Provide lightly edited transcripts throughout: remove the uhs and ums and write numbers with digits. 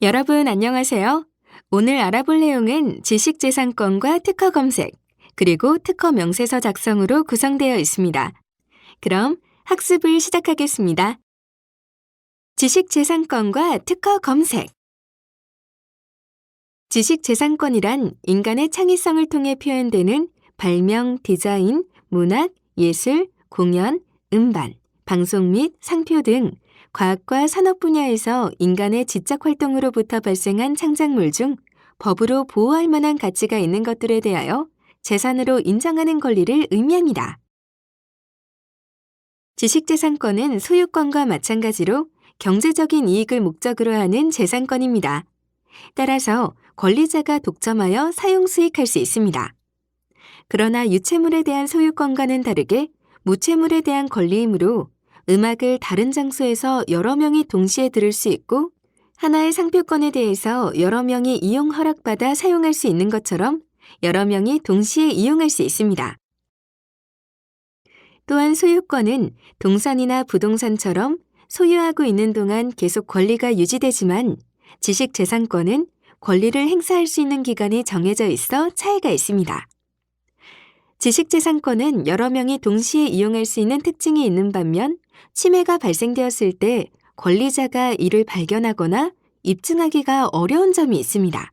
여러분 안녕하세요. 오늘 알아볼 내용은 지식재산권과 특허 검색, 그리고 특허 명세서 작성으로 구성되어 있습니다. 그럼 학습을 시작하겠습니다. 지식재산권과 특허 검색. 지식재산권이란 인간의 창의성을 통해 표현되는 발명, 디자인, 문학, 예술, 공연, 음반, 방송 및 상표 등 과학과 산업 분야에서 인간의 지적 활동으로부터 발생한 창작물 중 법으로 보호할 만한 가치가 있는 것들에 대하여 재산으로 인정하는 권리를 의미합니다. 지식재산권은 소유권과 마찬가지로 경제적인 이익을 목적으로 하는 재산권입니다. 따라서 권리자가 독점하여 사용 수익할 수 있습니다. 그러나 유체물에 대한 소유권과는 다르게 무체물에 대한 권리이므로 음악을 다른 장소에서 여러 명이 동시에 들을 수 있고 하나의 상표권에 대해서 여러 명이 이용 허락받아 사용할 수 있는 것처럼 여러 명이 동시에 이용할 수 있습니다. 또한 소유권은 동산이나 부동산처럼 소유하고 있는 동안 계속 권리가 유지되지만 지식재산권은 권리를 행사할 수 있는 기간이 정해져 있어 차이가 있습니다. 지식재산권은 여러 명이 동시에 이용할 수 있는 특징이 있는 반면 침해가 발생되었을 때 권리자가 이를 발견하거나 입증하기가 어려운 점이 있습니다.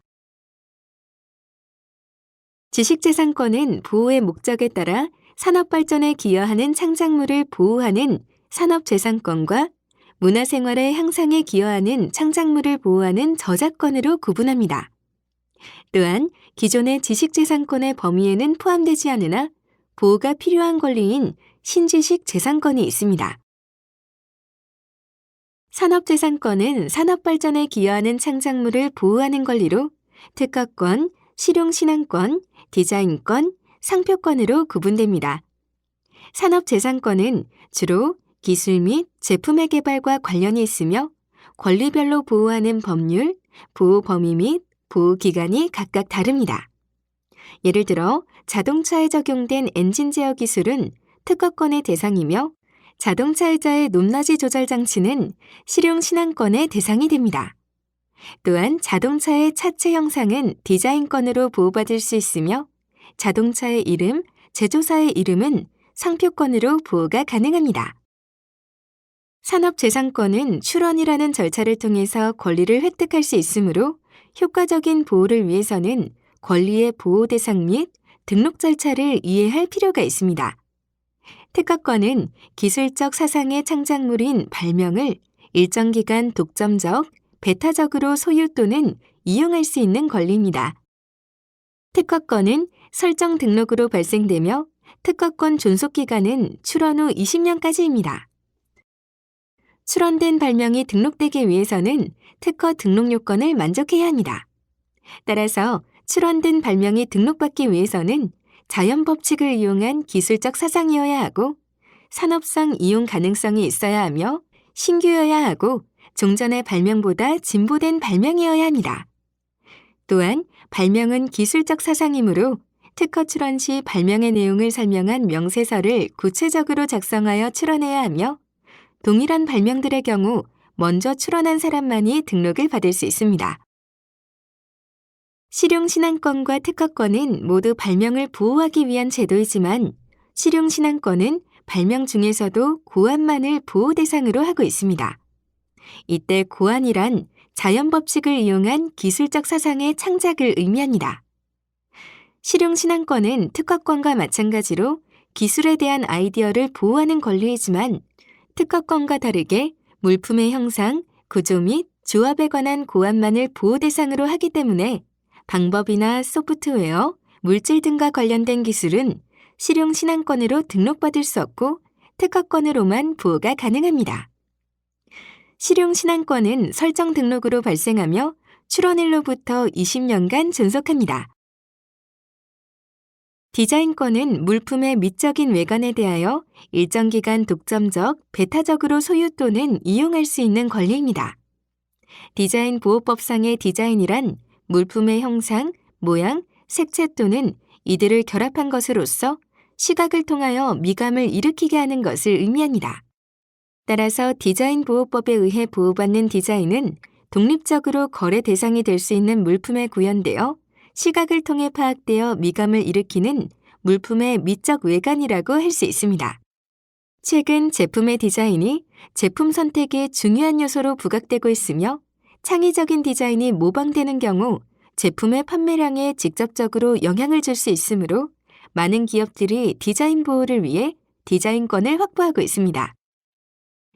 지식재산권은 보호의 목적에 따라 산업발전에 기여하는 창작물을 보호하는 산업재산권과 문화생활의 향상에 기여하는 창작물을 보호하는 저작권으로 구분합니다. 또한 기존의 지식재산권의 범위에는 포함되지 않으나 보호가 필요한 권리인 신지식 재산권이 있습니다. 산업재산권은 산업발전에 기여하는 창작물을 보호하는 권리로 특허권, 실용신앙권, 디자인권, 상표권으로 구분됩니다. 산업재산권은 주로 기술 및 제품의 개발과 관련이 있으며 권리별로 보호하는 법률, 보호 범위 및 보호 기간이 각각 다릅니다. 예를 들어 자동차에 적용된 엔진 제어 기술은 특허권의 대상이며 자동차 의자의 높낮이 조절 장치는 실용신앙권의 대상이 됩니다. 또한 자동차의 차체 형상은 디자인권으로 보호받을 수 있으며 자동차의 이름, 제조사의 이름은 상표권으로 보호가 가능합니다. 산업재산권은 출원이라는 절차를 통해서 권리를 획득할 수 있으므로 효과적인 보호를 위해서는 권리의 보호 대상 및 등록 절차를 이해할 필요가 있습니다. 특허권은 기술적 사상의 창작물인 발명을 일정 기간 독점적, 배타적으로 소유 또는 이용할 수 있는 권리입니다. 특허권은 설정 등록으로 발생되며 특허권 존속기간은 출원 후 20년까지입니다. 출원된 발명이 등록되기 위해서는 특허 등록 요건을 만족해야 합니다. 따라서 출원된 발명이 등록받기 위해서는 자연 법칙을 이용한 기술적 사상이어야 하고 산업성 이용 가능성이 있어야 하며 신규여야 하고 종전의 발명보다 진보된 발명이어야 합니다. 또한 발명은 기술적 사상이므로 특허 출원 시 발명의 내용을 설명한 명세서를 구체적으로 작성하여 출원해야 하며 동일한 발명들의 경우 먼저 출원한 사람만이 등록을 받을 수 있습니다. 실용신앙권과 특허권은 모두 발명을 보호하기 위한 제도이지만 실용신앙권은 발명 중에서도 고안만을 보호 대상으로 하고 있습니다. 이때 고안이란 자연 법칙을 이용한 기술적 사상의 창작을 의미합니다. 실용신앙권은 특허권과 마찬가지로 기술에 대한 아이디어를 보호하는 권리이지만 특허권과 다르게 물품의 형상, 구조 및 조합에 관한 고안만을 보호 대상으로 하기 때문에 방법이나 소프트웨어, 물질 등과 관련된 기술은 실용신앙권으로 등록받을 수 없고 특허권으로만 보호가 가능합니다. 실용신앙권은 설정 등록으로 발생하며 출원일로부터 20년간 존속합니다. 디자인권은 물품의 미적인 외관에 대하여 일정 기간 독점적, 배타적으로 소유 또는 이용할 수 있는 권리입니다. 디자인 보호법상의 디자인이란 물품의 형상, 모양, 색채 또는 이들을 결합한 것으로서 시각을 통하여 미감을 일으키게 하는 것을 의미합니다. 따라서 디자인 보호법에 의해 보호받는 디자인은 독립적으로 거래 대상이 될 수 있는 물품에 구현되어 시각을 통해 파악되어 미감을 일으키는 물품의 미적 외관이라고 할 수 있습니다. 최근 제품의 디자인이 제품 선택의 중요한 요소로 부각되고 있으며 창의적인 디자인이 모방되는 경우 제품의 판매량에 직접적으로 영향을 줄 수 있으므로 많은 기업들이 디자인 보호를 위해 디자인권을 확보하고 있습니다.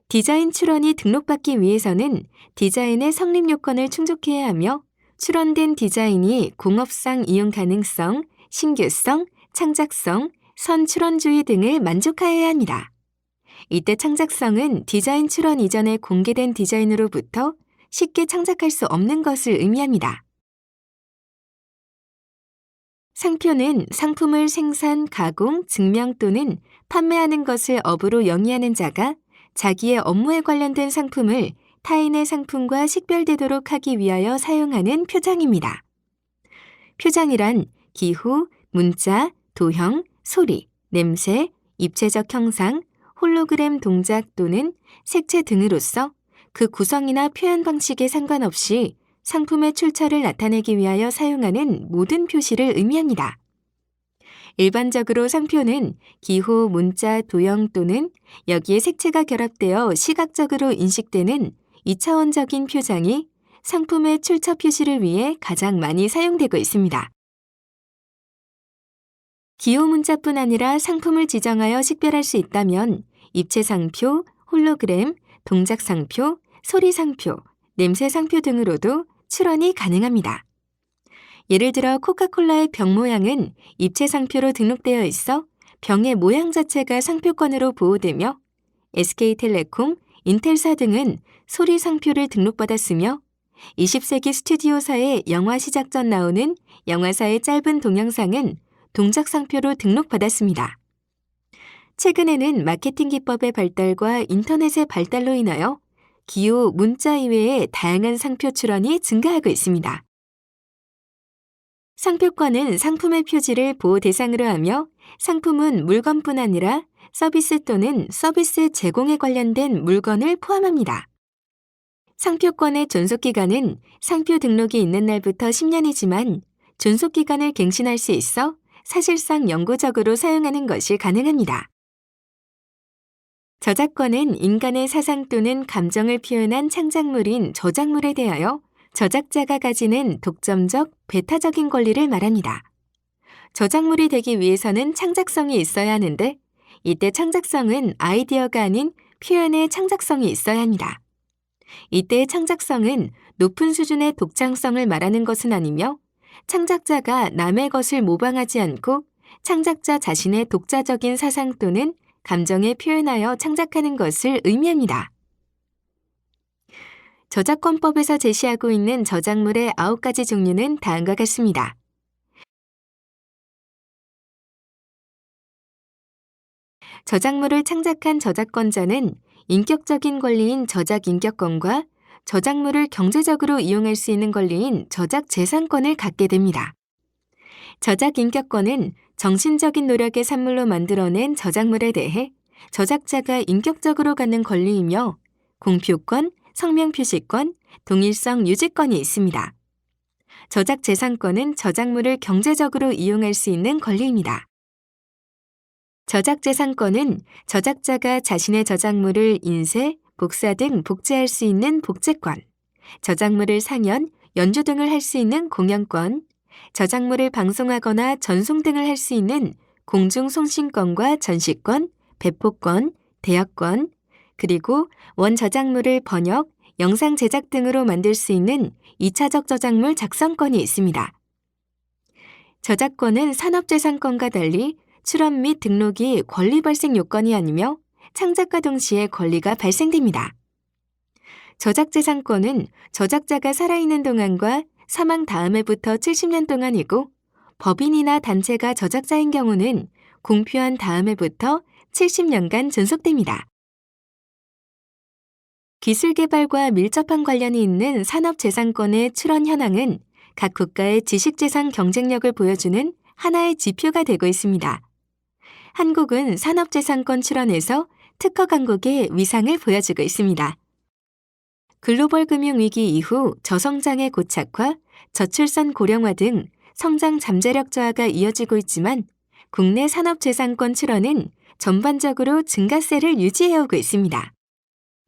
디자인 출원이 등록받기 위해서는 디자인의 성립 요건을 충족해야 하며 출원된 디자인이 공업상 이용 가능성, 신규성, 창작성, 선출원주의 등을 만족하여야 합니다. 이때 창작성은 디자인 출원 이전에 공개된 디자인으로부터 쉽게 창작할 수 없는 것을 의미합니다. 상표는 상품을 생산, 가공, 증명 또는 판매하는 것을 업으로 영위하는 자가 자기의 업무에 관련된 상품을 타인의 상품과 식별되도록 하기 위하여 사용하는 표장입니다. 표장이란 기후, 문자, 도형, 소리, 냄새, 입체적 형상, 홀로그램 동작 또는 색채 등으로서 그 구성이나 표현 방식에 상관없이 상품의 출처를 나타내기 위하여 사용하는 모든 표시를 의미합니다. 일반적으로 상표는 기호, 문자, 도형 또는 여기에 색채가 결합되어 시각적으로 인식되는 2차원적인 표장이 상품의 출처 표시를 위해 가장 많이 사용되고 있습니다. 기호 문자뿐 아니라 상품을 지정하여 식별할 수 있다면 입체상표, 홀로그램, 동작상표, 소리상표, 냄새상표 등으로도 출원이 가능합니다. 예를 들어 코카콜라의 병 모양은 입체상표로 등록되어 있어 병의 모양 자체가 상표권으로 보호되며 SK텔레콤, 인텔사 등은 소리상표를 등록받았으며 20세기 스튜디오사의 영화 시작 전 나오는 영화사의 짧은 동영상은 동작상표로 등록받았습니다. 최근에는 마케팅 기법의 발달과 인터넷의 발달로 인하여 기호, 문자 이외의 다양한 상표 출원이 증가하고 있습니다. 상표권은 상품의 표지를 보호 대상으로 하며 상품은 물건뿐 아니라 서비스 또는 서비스 제공에 관련된 물건을 포함합니다. 상표권의 존속기간은 상표 등록이 있는 날부터 10년이지만 존속기간을 갱신할 수 있어 사실상 영구적으로 사용하는 것이 가능합니다. 저작권은 인간의 사상 또는 감정을 표현한 창작물인 저작물에 대하여 저작자가 가지는 독점적, 배타적인 권리를 말합니다. 저작물이 되기 위해서는 창작성이 있어야 하는데 이때 창작성은 아이디어가 아닌 표현의 창작성이 있어야 합니다. 이때의 창작성은 높은 수준의 독창성을 말하는 것은 아니며 창작자가 남의 것을 모방하지 않고 창작자 자신의 독자적인 사상 또는 감정에 표현하여 창작하는 것을 의미합니다. 저작권법에서 제시하고 있는 저작물의 9가지 종류는 다음과 같습니다. 저작물을 창작한 저작권자는 인격적인 권리인 저작인격권과 저작물을 경제적으로 이용할 수 있는 권리인 저작재산권을 갖게 됩니다. 저작인격권은 정신적인 노력의 산물로 만들어낸 저작물에 대해 저작자가 인격적으로 갖는 권리이며 공표권, 성명표시권, 동일성 유지권이 있습니다. 저작재산권은 저작물을 경제적으로 이용할 수 있는 권리입니다. 저작재산권은 저작자가 자신의 저작물을 인쇄, 복사 등 복제할 수 있는 복제권, 저작물을 상연, 연주 등을 할 수 있는 공연권, 저작물을 방송하거나 전송 등을 할 수 있는 공중송신권과 전시권, 배포권, 대여권, 그리고 원저작물을 번역, 영상 제작 등으로 만들 수 있는 2차적 저작물 작성권이 있습니다. 저작권은 산업재산권과 달리 출원 및 등록이 권리 발생 요건이 아니며 창작과 동시에 권리가 발생됩니다. 저작재산권은 저작자가 살아있는 동안과 사망 다음해부터 70년 동안이고 법인이나 단체가 저작자인 경우는 공표한 다음해부터 70년간 존속됩니다. 기술 개발과 밀접한 관련이 있는 산업재산권의 출원 현황은 각 국가의 지식재산 경쟁력을 보여주는 하나의 지표가 되고 있습니다. 한국은 산업재산권 출원에서 특허 강국의 위상을 보여주고 있습니다. 글로벌 금융위기 이후 저성장의 고착화, 저출산 고령화 등 성장 잠재력 저하가 이어지고 있지만 국내 산업재산권 출원은 전반적으로 증가세를 유지해오고 있습니다.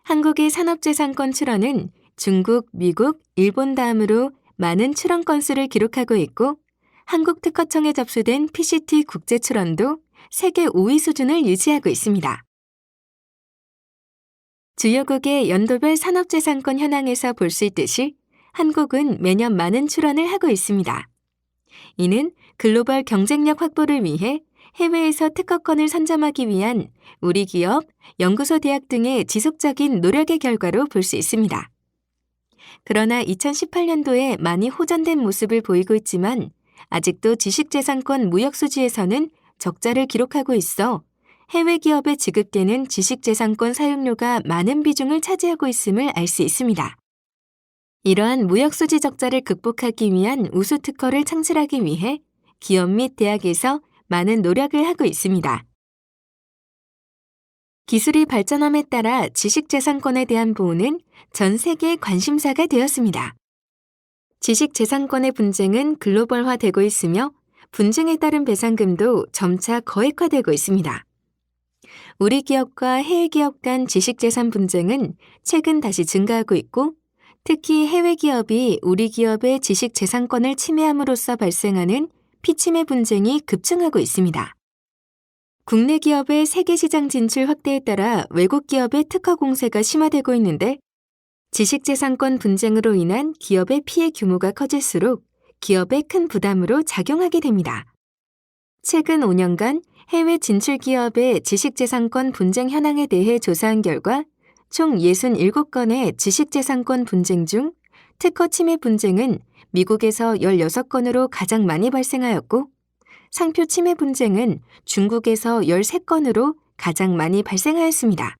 한국의 산업재산권 출원은 중국, 미국, 일본 다음으로 많은 출원 건수를 기록하고 있고 한국특허청에 접수된 PCT 국제 출원도 세계 5위 수준을 유지하고 있습니다. 주요국의 연도별 산업재산권 현황에서 볼 수 있듯이 한국은 매년 많은 출원을 하고 있습니다. 이는 글로벌 경쟁력 확보를 위해 해외에서 특허권을 선점하기 위한 우리 기업, 연구소 대학 등의 지속적인 노력의 결과로 볼 수 있습니다. 그러나 2018년도에 많이 호전된 모습을 보이고 있지만 아직도 지식재산권 무역수지에서는 적자를 기록하고 있어 해외 기업에 지급되는 지식재산권 사용료가 많은 비중을 차지하고 있음을 알 수 있습니다. 이러한 무역수지 적자를 극복하기 위한 우수 특허를 창출하기 위해 기업 및 대학에서 많은 노력을 하고 있습니다. 기술이 발전함에 따라 지식재산권에 대한 보호는 전 세계의 관심사가 되었습니다. 지식재산권의 분쟁은 글로벌화되고 있으며 분쟁에 따른 배상금도 점차 거액화되고 있습니다. 우리 기업과 해외 기업 간 지식재산 분쟁은 최근 다시 증가하고 있고 특히 해외 기업이 우리 기업의 지식재산권을 침해함으로써 발생하는 피침해 분쟁이 급증하고 있습니다. 국내 기업의 세계 시장 진출 확대에 따라 외국 기업의 특허 공세가 심화되고 있는데 지식재산권 분쟁으로 인한 기업의 피해 규모가 커질수록 기업에 큰 부담으로 작용하게 됩니다. 최근 5년간 해외 진출 기업의 지식재산권 분쟁 현황에 대해 조사한 결과 총 67건의 지식재산권 분쟁 중 특허 침해 분쟁은 미국에서 16건으로 가장 많이 발생하였고 상표 침해 분쟁은 중국에서 13건으로 가장 많이 발생하였습니다.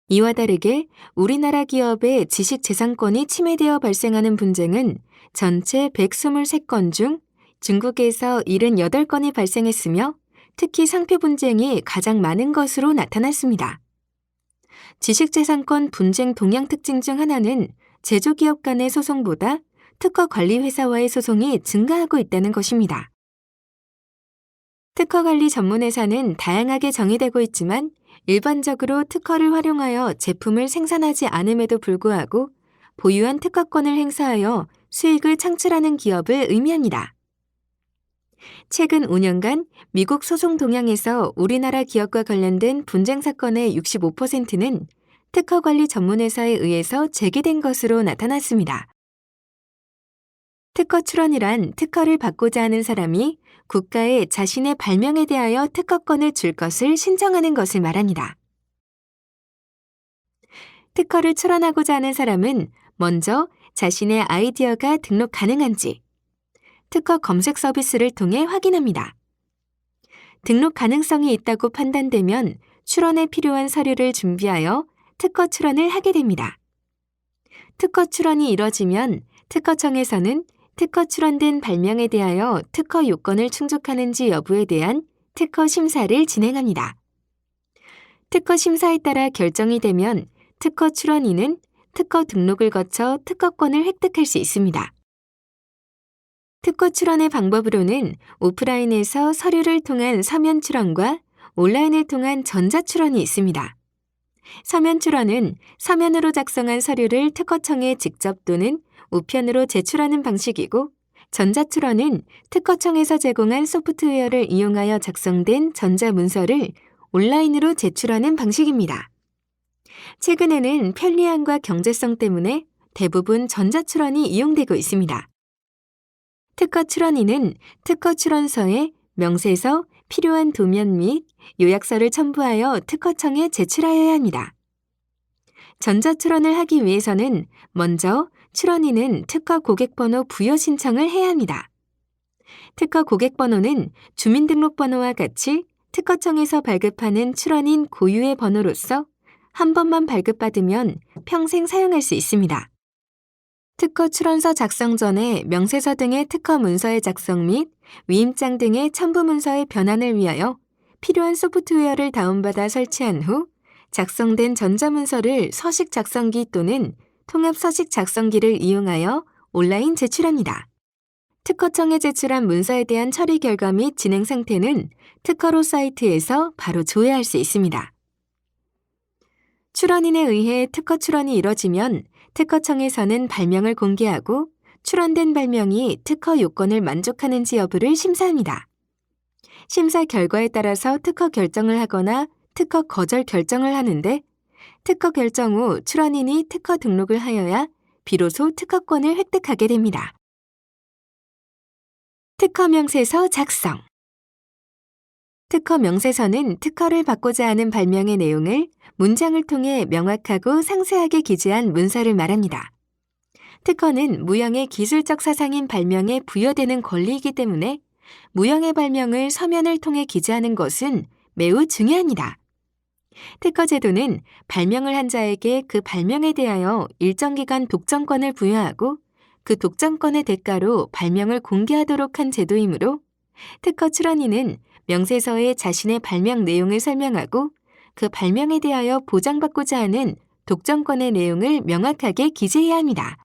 이와 다르게 우리나라 기업의 지식재산권이 침해되어 발생하는 분쟁은 전체 123건 중 중국에서 78건이 발생했으며 특히 상표 분쟁이 가장 많은 것으로 나타났습니다. 지식재산권 분쟁 동향 특징 중 하나는 제조기업 간의 소송보다 특허관리회사와의 소송이 증가하고 있다는 것입니다. 특허관리 전문회사는 다양하게 정의되고 있지만 일반적으로 특허를 활용하여 제품을 생산하지 않음에도 불구하고 보유한 특허권을 행사하여 수익을 창출하는 기업을 의미합니다. 최근 5년간 미국 소송 동향에서 우리나라 기업과 관련된 분쟁 사건의 65%는 특허관리 전문회사에 의해서 제기된 것으로 나타났습니다. 특허 출원이란 특허를 받고자 하는 사람이 국가에 자신의 발명에 대하여 특허권을 줄 것을 신청하는 것을 말합니다. 특허를 출원하고자 하는 사람은 먼저 자신의 아이디어가 등록 가능한지 특허 검색 서비스를 통해 확인합니다. 등록 가능성이 있다고 판단되면 출원에 필요한 서류를 준비하여 특허 출원을 하게 됩니다. 특허 출원이 이뤄지면 특허청에서는 특허 출원된 발명에 대하여 특허 요건을 충족하는지 여부에 대한 특허 심사를 진행합니다. 특허 심사에 따라 결정이 되면 특허 출원인은 특허 등록을 거쳐 특허권을 획득할 수 있습니다. 특허 출원의 방법으로는 오프라인에서 서류를 통한 서면 출원과 온라인을 통한 전자 출원이 있습니다. 서면 출원은 서면으로 작성한 서류를 특허청에 직접 또는 우편으로 제출하는 방식이고 전자 출원은 특허청에서 제공한 소프트웨어를 이용하여 작성된 전자 문서를 온라인으로 제출하는 방식입니다. 최근에는 편리함과 경제성 때문에 대부분 전자 출원이 이용되고 있습니다. 특허 출원인은 특허 출원서에 명세서, 필요한 도면 및 요약서를 첨부하여 특허청에 제출하여야 합니다. 전자 출원을 하기 위해서는 먼저 출원인은 특허 고객번호 부여 신청을 해야 합니다. 특허 고객번호는 주민등록번호와 같이 특허청에서 발급하는 출원인 고유의 번호로서 한 번만 발급받으면 평생 사용할 수 있습니다. 특허 출원서 작성 전에 명세서 등의 특허 문서의 작성 및 위임장 등의 첨부 문서의 변환을 위하여 필요한 소프트웨어를 다운받아 설치한 후 작성된 전자문서를 서식 작성기 또는 통합 서식 작성기를 이용하여 온라인 제출합니다. 특허청에 제출한 문서에 대한 처리 결과 및 진행 상태는 특허로 사이트에서 바로 조회할 수 있습니다. 출원인에 의해 특허 출원이 이뤄지면 특허청에서는 발명을 공개하고 출원된 발명이 특허 요건을 만족하는지 여부를 심사합니다. 심사 결과에 따라서 특허 결정을 하거나 특허 거절 결정을 하는데 특허 결정 후 출원인이 특허 등록을 하여야 비로소 특허권을 획득하게 됩니다. 특허 명세서 작성. 특허 명세서는 특허를 받고자 하는 발명의 내용을 문장을 통해 명확하고 상세하게 기재한 문서를 말합니다. 특허는 무형의 기술적 사상인 발명에 부여되는 권리이기 때문에 무형의 발명을 서면을 통해 기재하는 것은 매우 중요합니다. 특허 제도는 발명을 한 자에게 그 발명에 대하여 일정 기간 독점권을 부여하고 그 독점권의 대가로 발명을 공개하도록 한 제도이므로 특허 출원인은 명세서에 자신의 발명 내용을 설명하고 그 발명에 대하여 보장받고자 하는 독점권의 내용을 명확하게 기재해야 합니다.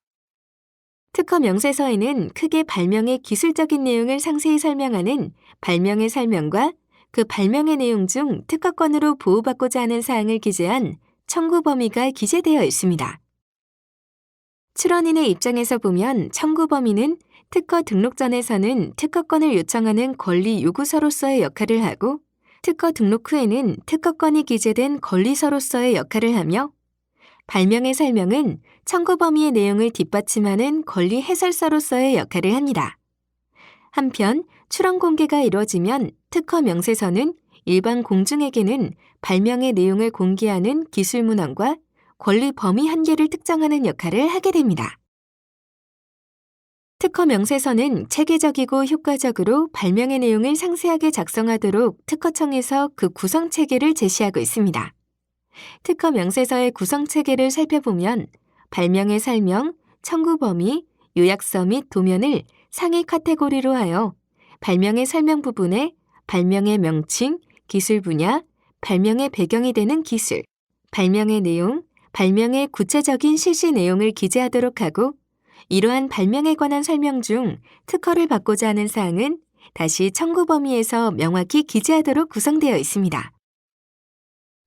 특허 명세서에는 크게 발명의 기술적인 내용을 상세히 설명하는 발명의 설명과 그 발명의 내용 중 특허권으로 보호받고자 하는 사항을 기재한 청구 범위가 기재되어 있습니다. 출원인의 입장에서 보면 청구 범위는 특허 등록 전에서는 특허권을 요청하는 권리 요구서로서의 역할을 하고 특허 등록 후에는 특허권이 기재된 권리서로서의 역할을 하며 발명의 설명은 청구 범위의 내용을 뒷받침하는 권리 해설서로서의 역할을 합니다. 한편 출원 공개가 이루어지면 특허 명세서는 일반 공중에게는 발명의 내용을 공개하는 기술 문헌과 권리 범위 한계를 특정하는 역할을 하게 됩니다. 특허 명세서는 체계적이고 효과적으로 발명의 내용을 상세하게 작성하도록 특허청에서 그 구성 체계를 제시하고 있습니다. 특허 명세서의 구성 체계를 살펴보면 발명의 설명, 청구 범위, 요약서 및 도면을 상위 카테고리로 하여 발명의 설명 부분에 발명의 명칭, 기술 분야, 발명의 배경이 되는 기술, 발명의 내용, 발명의 구체적인 실시 내용을 기재하도록 하고 이러한 발명에 관한 설명 중 특허를 받고자 하는 사항은 다시 청구 범위에서 명확히 기재하도록 구성되어 있습니다.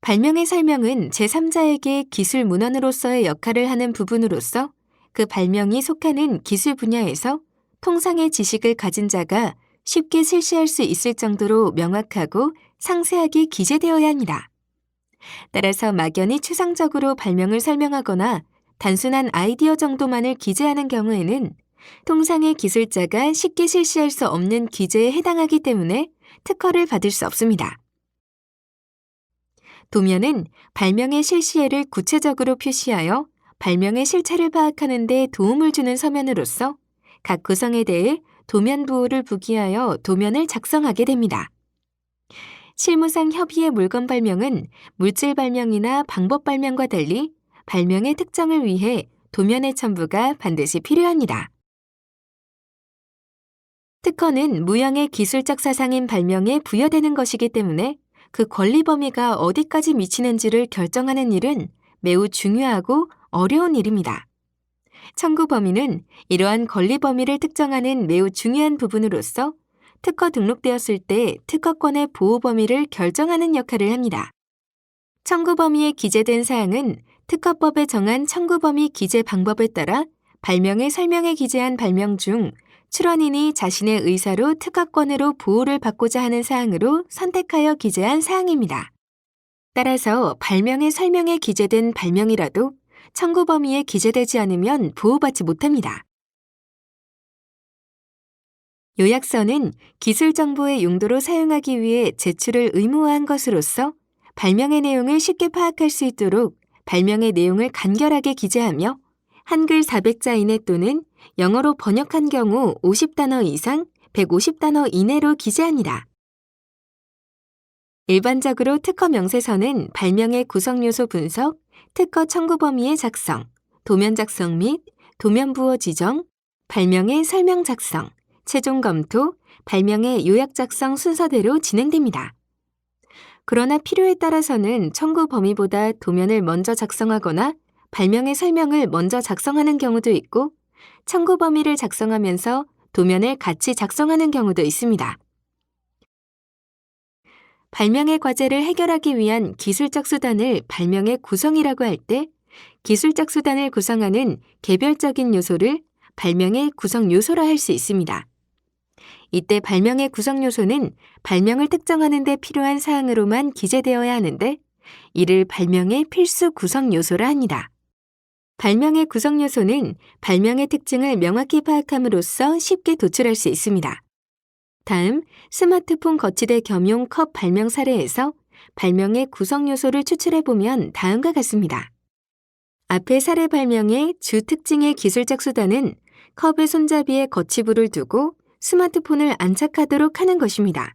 발명의 설명은 제3자에게 기술 문헌으로서의 역할을 하는 부분으로서 그 발명이 속하는 기술 분야에서 통상의 지식을 가진 자가 쉽게 실시할 수 있을 정도로 명확하고 상세하게 기재되어야 합니다. 따라서 막연히 추상적으로 발명을 설명하거나 단순한 아이디어 정도만을 기재하는 경우에는 통상의 기술자가 쉽게 실시할 수 없는 기재에 해당하기 때문에 특허를 받을 수 없습니다. 도면은 발명의 실시에를 구체적으로 표시하여 발명의 실체를 파악하는 데 도움을 주는 서면으로서 각 구성에 대해 도면 부호를 부기하여 도면을 작성하게 됩니다. 실무상 협의의 물건 발명은 물질 발명이나 방법 발명과 달리 발명의 특정을 위해 도면의 첨부가 반드시 필요합니다. 특허는 무형의 기술적 사상인 발명에 부여되는 것이기 때문에 그 권리 범위가 어디까지 미치는지를 결정하는 일은 매우 중요하고 어려운 일입니다. 청구 범위는 이러한 권리 범위를 특정하는 매우 중요한 부분으로서 특허 등록되었을 때 특허권의 보호 범위를 결정하는 역할을 합니다. 청구 범위에 기재된 사항은 특허법에 정한 청구 범위 기재 방법에 따라 발명의 설명에 기재한 발명 중 출원인이 자신의 의사로 특허권으로 보호를 받고자 하는 사항으로 선택하여 기재한 사항입니다. 따라서 발명의 설명에 기재된 발명이라도 청구 범위에 기재되지 않으면 보호받지 못합니다. 요약서는 기술 정보의 용도로 사용하기 위해 제출을 의무화한 것으로서 발명의 내용을 쉽게 파악할 수 있도록 발명의 내용을 간결하게 기재하며 한글 400자 이내 또는 영어로 번역한 경우 50단어 이상, 150단어 이내로 기재합니다. 일반적으로 특허 명세서는 발명의 구성 요소 분석, 특허 청구 범위의 작성, 도면 작성 및 도면 부호 지정, 발명의 설명 작성, 최종 검토, 발명의 요약 작성 순서대로 진행됩니다. 그러나 필요에 따라서는 청구 범위보다 도면을 먼저 작성하거나 발명의 설명을 먼저 작성하는 경우도 있고 청구 범위를 작성하면서 도면을 같이 작성하는 경우도 있습니다. 발명의 과제를 해결하기 위한 기술적 수단을 발명의 구성이라고 할 때 기술적 수단을 구성하는 개별적인 요소를 발명의 구성 요소라 할 수 있습니다. 이때 발명의 구성 요소는 발명을 특정하는 데 필요한 사항으로만 기재되어야 하는데 이를 발명의 필수 구성 요소라 합니다. 발명의 구성 요소는 발명의 특징을 명확히 파악함으로써 쉽게 도출할 수 있습니다. 다음, 스마트폰 거치대 겸용 컵 발명 사례에서 발명의 구성 요소를 추출해보면 다음과 같습니다. 앞의 사례 발명의 주 특징의 기술적 수단은 컵의 손잡이에 거치부를 두고 스마트폰을 안착하도록 하는 것입니다.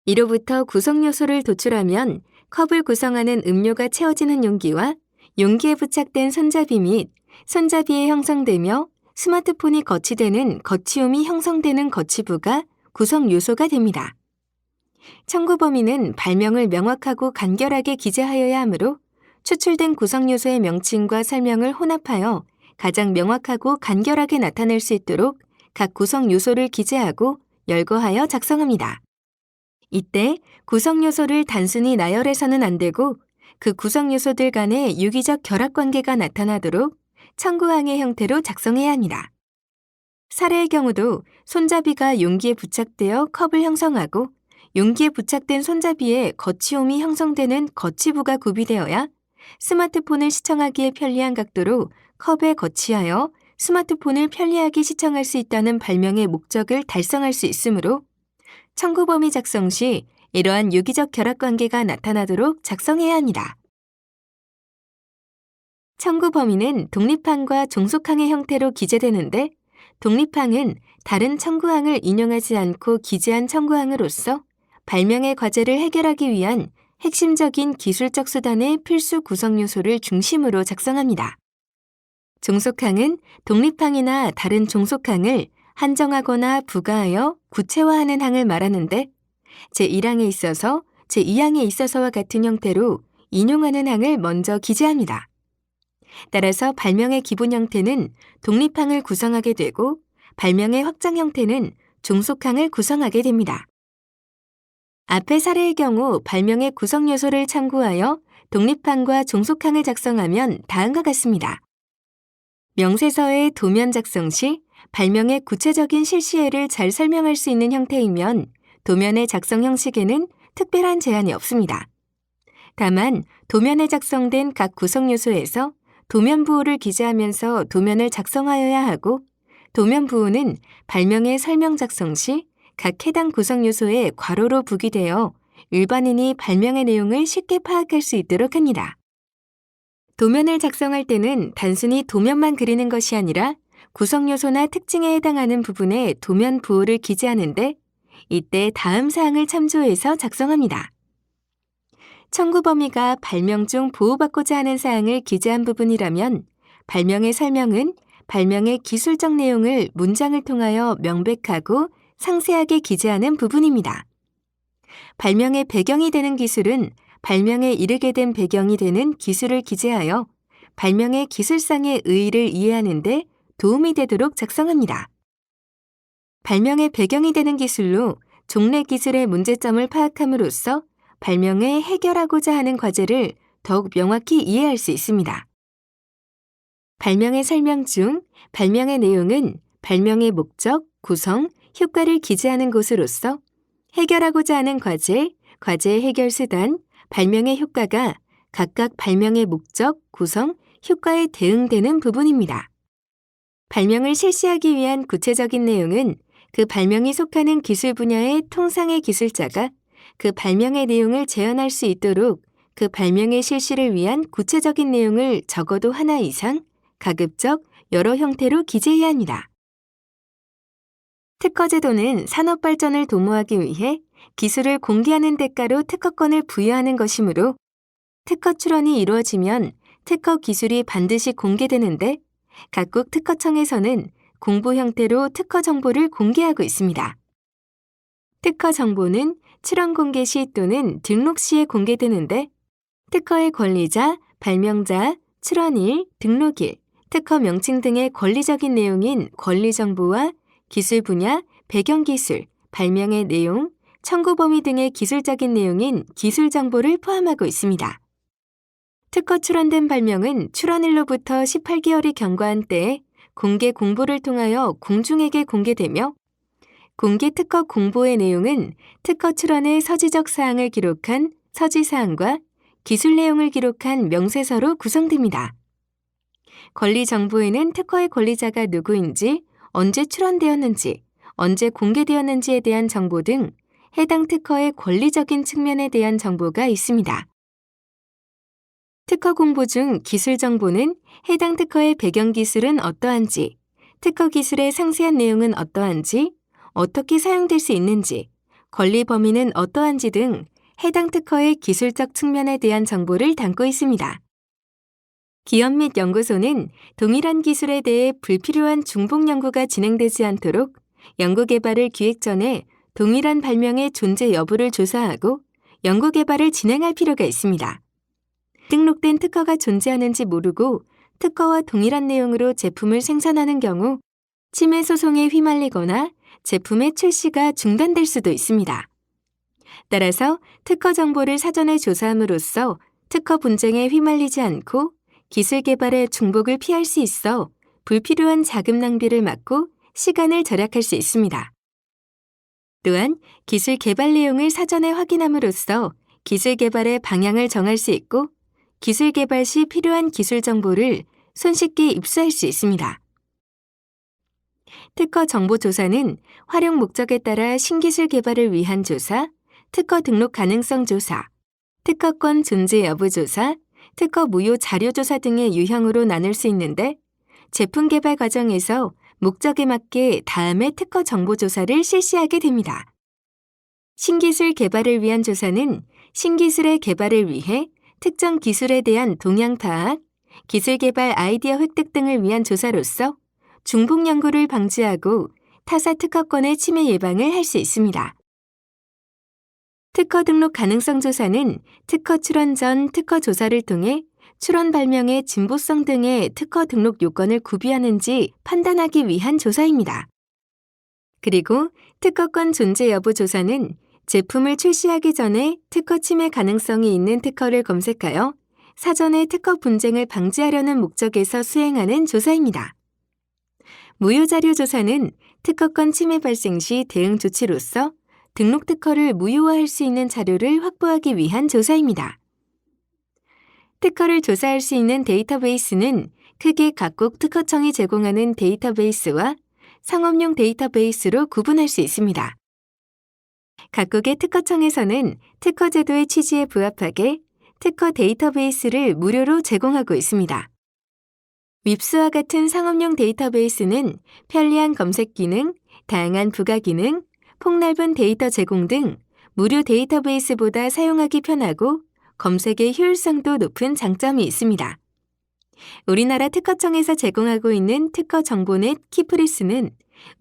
이로부터 구성 요소를 도출하면 컵을 구성하는 음료가 채워지는 용기와 용기에 부착된 손잡이 및 손잡이에 형성되며 스마트폰이 거치되는 거치움이 형성되는 거치부가 구성 요소가 됩니다. 청구 범위는 발명을 명확하고 간결하게 기재하여야 하므로 추출된 구성 요소의 명칭과 설명을 혼합하여 가장 명확하고 간결하게 나타낼 수 있도록 각 구성 요소를 기재하고 열거하여 작성합니다. 이때 구성 요소를 단순히 나열해서는 안 되고 그 구성 요소들 간의 유기적 결합 관계가 나타나도록 청구항의 형태로 작성해야 합니다. 사례의 경우도 손잡이가 용기에 부착되어 컵을 형성하고 용기에 부착된 손잡이에 거치움이 형성되는 거치부가 구비되어야 스마트폰을 시청하기에 편리한 각도로 컵에 거치하여 스마트폰을 편리하게 시청할 수 있다는 발명의 목적을 달성할 수 있으므로 청구 범위 작성 시 이러한 유기적 결합 관계가 나타나도록 작성해야 합니다. 청구 범위는 독립항과 종속항의 형태로 기재되는데 독립항은 다른 청구항을 인용하지 않고 기재한 청구항으로서 발명의 과제를 해결하기 위한 핵심적인 기술적 수단의 필수 구성 요소를 중심으로 작성합니다. 종속항은 독립항이나 다른 종속항을 한정하거나 부가하여 구체화하는 항을 말하는데 제1항에 있어서 제2항에 있어서와 같은 형태로 인용하는 항을 먼저 기재합니다. 따라서 발명의 기본 형태는 독립항을 구성하게 되고 발명의 확장 형태는 종속항을 구성하게 됩니다. 앞의 사례의 경우 발명의 구성 요소를 참고하여 독립항과 종속항을 작성하면 다음과 같습니다. 명세서의 도면 작성 시 발명의 구체적인 실시에를 잘 설명할 수 있는 형태이면 도면의 작성 형식에는 특별한 제한이 없습니다. 다만 도면에 작성된 각 구성 요소에서 도면 부호를 기재하면서 도면을 작성하여야 하고 도면 부호는 발명의 설명 작성 시 각 해당 구성 요소에 괄호로 부기되어 일반인이 발명의 내용을 쉽게 파악할 수 있도록 합니다. 도면을 작성할 때는 단순히 도면만 그리는 것이 아니라 구성 요소나 특징에 해당하는 부분에 도면 부호를 기재하는데 이때 다음 사항을 참조해서 작성합니다. 청구 범위가 발명 중 보호받고자 하는 사항을 기재한 부분이라면 발명의 설명은 발명의 기술적 내용을 문장을 통하여 명백하고 상세하게 기재하는 부분입니다. 발명의 배경이 되는 기술은 발명에 이르게 된 배경이 되는 기술을 기재하여 발명의 기술상의 의의를 이해하는 데 도움이 되도록 작성합니다. 발명의 배경이 되는 기술로 종래 기술의 문제점을 파악함으로써 발명에 해결하고자 하는 과제를 더욱 명확히 이해할 수 있습니다. 발명의 설명 중 발명의 내용은 발명의 목적, 구성, 효과를 기재하는 곳으로서 해결하고자 하는 과제, 과제의 해결 수단, 발명의 효과가 각각 발명의 목적, 구성, 효과에 대응되는 부분입니다. 발명을 실시하기 위한 구체적인 내용은 그 발명이 속하는 기술 분야의 통상의 기술자가 그 발명의 내용을 재현할 수 있도록 그 발명의 실시를 위한 구체적인 내용을 적어도 하나 이상 가급적 여러 형태로 기재해야 합니다. 특허제도는 산업 발전을 도모하기 위해 기술을 공개하는 대가로 특허권을 부여하는 것이므로 특허 출원이 이루어지면 특허 기술이 반드시 공개되는데 각국 특허청에서는 공보 형태로 특허 정보를 공개하고 있습니다. 특허 정보는 출원 공개 시 또는 등록 시에 공개되는데 특허의 권리자, 발명자, 출원일, 등록일, 특허 명칭 등의 권리적인 내용인 권리정보와 기술 분야, 배경기술, 발명의 내용, 청구 범위 등의 기술적인 내용인 기술정보를 포함하고 있습니다. 특허 출원된 발명은 출원일로부터 18개월이 경과한 때에 공개 공보를 통하여 공중에게 공개되며 공개 특허 공보의 내용은 특허 출원의 서지적 사항을 기록한 서지사항과 기술 내용을 기록한 명세서로 구성됩니다. 권리 정보에는 특허의 권리자가 누구인지, 언제 출원되었는지, 언제 공개되었는지에 대한 정보 등 해당 특허의 권리적인 측면에 대한 정보가 있습니다. 특허 공보 중 기술 정보는 해당 특허의 배경 기술은 어떠한지, 특허 기술의 상세한 내용은 어떠한지, 어떻게 사용될 수 있는지, 권리 범위는 어떠한지 등 해당 특허의 기술적 측면에 대한 정보를 담고 있습니다. 기업 및 연구소는 동일한 기술에 대해 불필요한 중복 연구가 진행되지 않도록 연구 개발을 기획 전에 동일한 발명의 존재 여부를 조사하고 연구 개발을 진행할 필요가 있습니다. 등록된 특허가 존재하는지 모르고 특허와 동일한 내용으로 제품을 생산하는 경우 침해 소송에 휘말리거나 제품의 출시가 중단될 수도 있습니다. 따라서 특허 정보를 사전에 조사함으로써 특허 분쟁에 휘말리지 않고 기술 개발의 중복을 피할 수 있어 불필요한 자금 낭비를 막고 시간을 절약할 수 있습니다. 또한 기술 개발 내용을 사전에 확인함으로써 기술 개발의 방향을 정할 수 있고 기술 개발 시 필요한 기술 정보를 손쉽게 입수할 수 있습니다. 특허 정보 조사는 활용 목적에 따라 신기술 개발을 위한 조사, 특허 등록 가능성 조사, 특허권 존재 여부 조사, 특허 무효 자료 조사 등의 유형으로 나눌 수 있는데 제품 개발 과정에서 목적에 맞게 다음의 특허 정보 조사를 실시하게 됩니다. 신기술 개발을 위한 조사는 신기술의 개발을 위해 특정 기술에 대한 동향 파악, 기술 개발 아이디어 획득 등을 위한 조사로서 중복 연구를 방지하고 타사 특허권의 침해 예방을 할 수 있습니다. 특허 등록 가능성 조사는 특허 출원 전 특허 조사를 통해 출원 발명의 진보성 등의 특허 등록 요건을 구비하는지 판단하기 위한 조사입니다. 그리고 특허권 존재 여부 조사는 제품을 출시하기 전에 특허 침해 가능성이 있는 특허를 검색하여 사전에 특허 분쟁을 방지하려는 목적에서 수행하는 조사입니다. 무효 자료 조사는 특허권 침해 발생 시 대응 조치로서 등록 특허를 무효화할 수 있는 자료를 확보하기 위한 조사입니다. 특허를 조사할 수 있는 데이터베이스는 크게 각국 특허청이 제공하는 데이터베이스와 상업용 데이터베이스로 구분할 수 있습니다. 각국의 특허청에서는 특허 제도의 취지에 부합하게 특허 데이터베이스를 무료로 제공하고 있습니다. 윕스와 같은 상업용 데이터베이스는 편리한 검색 기능, 다양한 부가 기능, 폭넓은 데이터 제공 등 무료 데이터베이스보다 사용하기 편하고 검색의 효율성도 높은 장점이 있습니다. 우리나라 특허청에서 제공하고 있는 특허 정보넷 키프리스는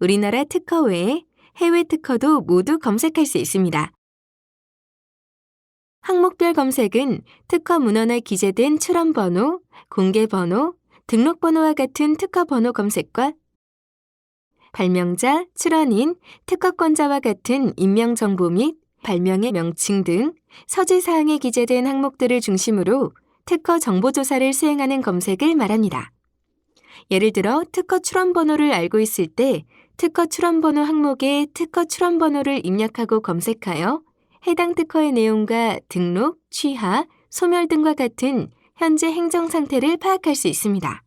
우리나라 특허 외에 해외 특허도 모두 검색할 수 있습니다. 항목별 검색은 특허 문헌에 기재된 출원 번호, 공개 번호, 등록 번호와 같은 특허 번호 검색과 발명자, 출원인, 특허권자와 같은 인명 정보 및 발명의 명칭 등 서지사항에 기재된 항목들을 중심으로 특허 정보 조사를 수행하는 검색을 말합니다. 예를 들어 특허 출원 번호를 알고 있을 때 특허 출원 번호 항목에 특허 출원 번호를 입력하고 검색하여 해당 특허의 내용과 등록, 취하, 소멸 등과 같은 현재 행정 상태를 파악할 수 있습니다.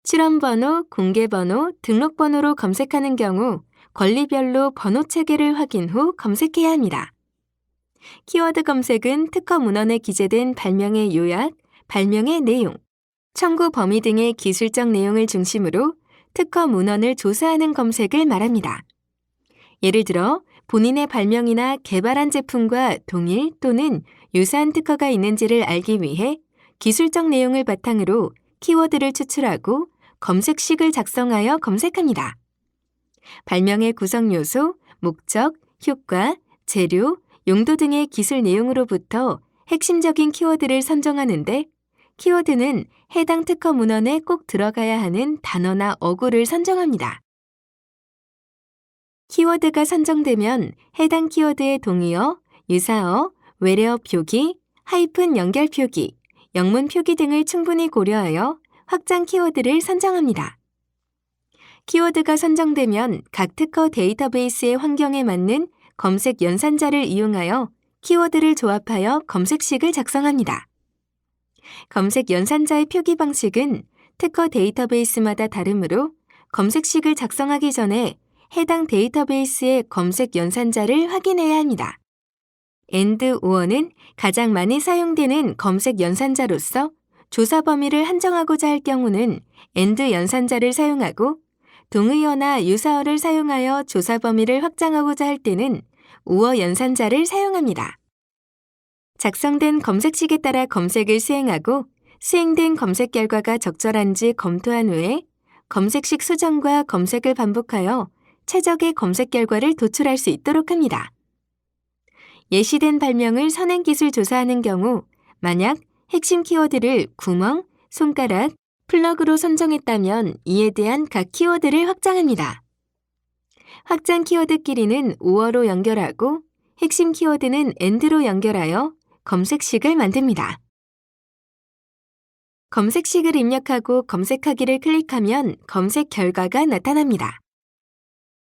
출원번호, 공개번호, 등록번호로 검색하는 경우 권리별로 번호 체계를 확인 후 검색해야 합니다. 키워드 검색은 특허 문헌에 기재된 발명의 요약, 발명의 내용, 청구 범위 등의 기술적 내용을 중심으로 특허 문헌을 조사하는 검색을 말합니다. 예를 들어 본인의 발명이나 개발한 제품과 동일 또는 유사한 특허가 있는지를 알기 위해 기술적 내용을 바탕으로 키워드를 추출하고 검색식을 작성하여 검색합니다. 발명의 구성 요소, 목적, 효과, 재료, 용도 등의 기술 내용으로부터 핵심적인 키워드를 선정하는데 키워드는 해당 특허 문헌에 꼭 들어가야 하는 단어나 어구를 선정합니다. 키워드가 선정되면 해당 키워드의 동의어, 유사어, 외래어 표기, 하이픈 연결 표기, 영문 표기 등을 충분히 고려하여 확장 키워드를 선정합니다. 키워드가 선정되면 각 특허 데이터베이스의 환경에 맞는 검색 연산자를 이용하여 키워드를 조합하여 검색식을 작성합니다. 검색 연산자의 표기 방식은 특허 데이터베이스마다 다르므로 검색식을 작성하기 전에 해당 데이터베이스의 검색 연산자를 확인해야 합니다. and or는 가장 많이 사용되는 검색 연산자로서 조사 범위를 한정하고자 할 경우는 and 연산자를 사용하고 동의어나 유사어를 사용하여 조사 범위를 확장하고자 할 때는 or 연산자를 사용합니다. 작성된 검색식에 따라 검색을 수행하고 수행된 검색 결과가 적절한지 검토한 후에 검색식 수정과 검색을 반복하여 최적의 검색 결과를 도출할 수 있도록 합니다. 예시된 발명을 선행기술 조사하는 경우 만약 핵심 키워드를 구멍, 손가락, 플러그로 선정했다면 이에 대한 각 키워드를 확장합니다. 확장 키워드끼리는 or로 연결하고 핵심 키워드는 and로 연결하여 검색식을 만듭니다. 검색식을 입력하고 검색하기를 클릭하면 검색 결과가 나타납니다.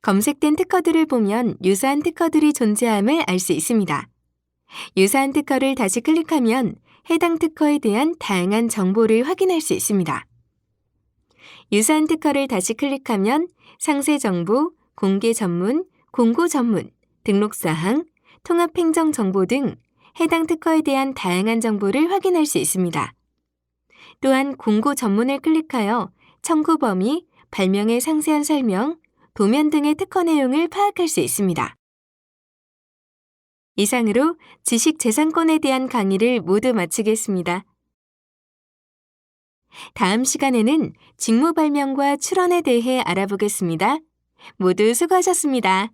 검색된 특허들을 보면 유사한 특허들이 존재함을 알 수 있습니다. 유사한 특허를 다시 클릭하면 해당 특허에 대한 다양한 정보를 확인할 수 있습니다. 유사한 특허를 다시 클릭하면 상세 정보, 공개 전문, 공고 전문, 등록사항, 통합행정 정보 등 해당 특허에 대한 다양한 정보를 확인할 수 있습니다. 또한 공고 전문을 클릭하여 청구 범위, 발명의 상세한 설명, 도면 등의 특허 내용을 파악할 수 있습니다. 이상으로 지식재산권에 대한 강의를 모두 마치겠습니다. 다음 시간에는 직무 발명과 출원에 대해 알아보겠습니다. 모두 수고하셨습니다.